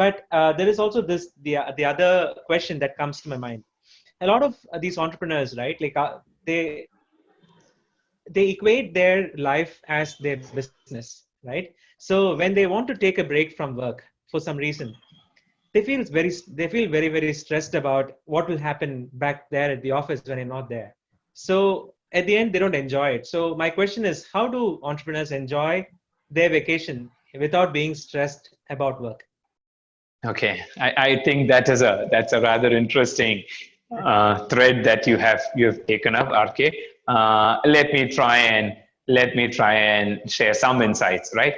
But there is also the other question that comes to my mind. A lot of these entrepreneurs, right? Like they equate their life as their business, right? So when they want to take a break from work for some reason, they feel very, very stressed about what will happen back there at the office when I'm not there. So at the end, they don't enjoy it. So my question is, how do entrepreneurs enjoy their vacation without being stressed about work? Okay, I think that's a rather interesting thread that you've taken up, RK. Let me try and share some insights, right?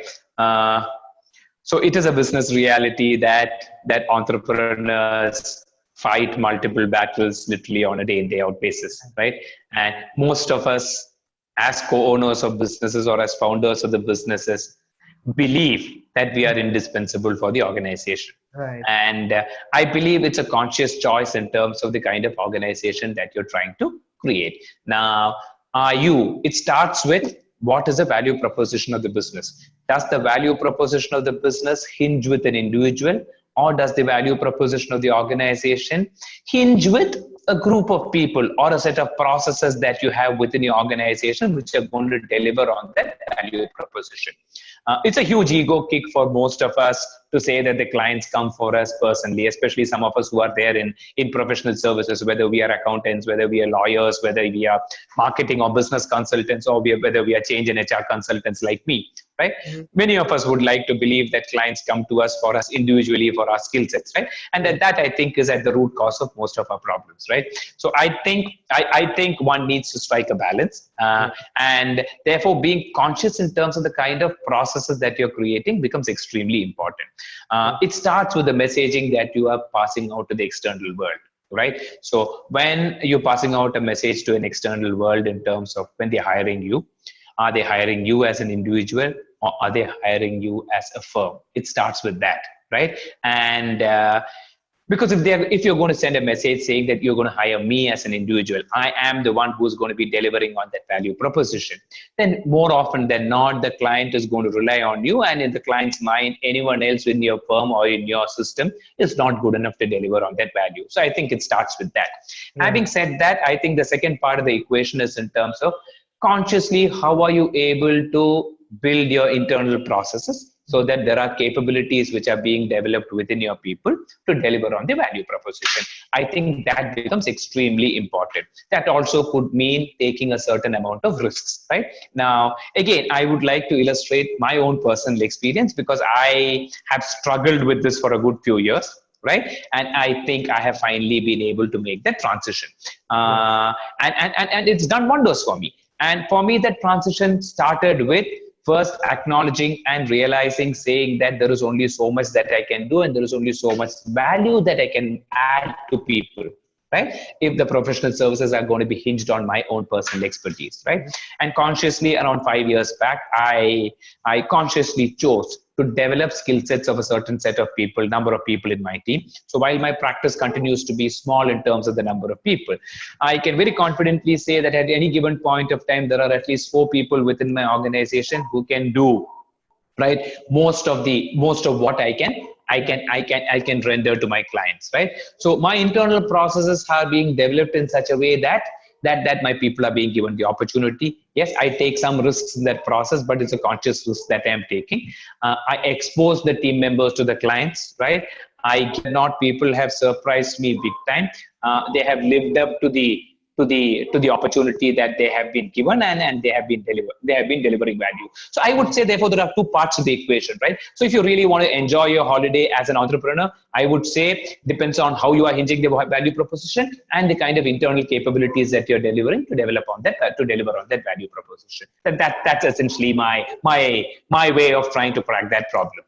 So it is a business reality that entrepreneurs fight multiple battles literally on a day in day out basis, right? And most of us, as co-owners of businesses or as founders of the businesses, believe that we are indispensable for the organization. Right. And I believe it's a conscious choice in terms of the kind of organization that you're trying to create. Now, it starts with what is the value proposition of the business? Does the value proposition of the business hinge with an individual, or does the value proposition of the organization hinge with a group of people or a set of processes that you have within your organization which are going to deliver on that value proposition? It's a huge ego kick for most of us to say that the clients come for us personally, especially some of us who are there in professional services, whether we are accountants, whether we are lawyers, whether we are marketing or business consultants, or whether we are change and HR consultants like me, right? Mm-hmm. Many of us would like to believe that clients come to us for us individually for our skill sets, right? And that I think is at the root cause of most of our problems, right? So I think one needs to strike a balance, and therefore being conscious in terms of the kind of processes that you're creating becomes extremely important. It starts with the messaging that you are passing out to the external world, right? So when you're passing out a message to an external world in terms of when they're hiring you, are they hiring you as an individual, or are they hiring you as a firm? It starts with that, right? And because if you're going to send a message saying that you're going to hire me as an individual, I am the one who's going to be delivering on that value proposition, then more often than not, the client is going to rely on you. And in the client's mind, anyone else in your firm or in your system is not good enough to deliver on that value. So I think it starts with that. Yeah. Having said that, I think the second part of the equation is in terms of consciously, how are you able to build your internal processes so that there are capabilities which are being developed within your people to deliver on the value proposition. I think that becomes extremely important. That also could mean taking a certain amount of risks, right? Now, again, I would like to illustrate my own personal experience because I have struggled with this for a good few years. Right, and I think I have finally been able to make that transition, and it's done wonders for me. And for me, that transition started with first acknowledging and realizing, saying that there is only so much that I can do and there is only so much value that I can add to people, right? If the professional services are going to be hinged on my own personal expertise, right? And consciously, around 5 years back, I consciously chose to develop skill sets of a certain set of people, number of people in my team. So while my practice continues to be small in terms of the number of people, I can very confidently say that at any given point of time, there are at least 4 people within my organization who can do, right, most of what I can render to my clients, right? So my internal processes are being developed in such a way that my people are being given the opportunity. Yes, I take some risks in that process, but it's a conscious risk that I'm taking. I expose the team members to the clients, right? People have surprised me big time. They have lived up to the opportunity that they have been given, and they have been delivering value. So I would say, therefore, there are 2 parts of the equation, right? So if you really want to enjoy your holiday as an entrepreneur, I would say depends on how you are hinging the value proposition and the kind of internal capabilities that you're delivering to deliver on that value proposition. That's essentially my way of trying to crack that problem.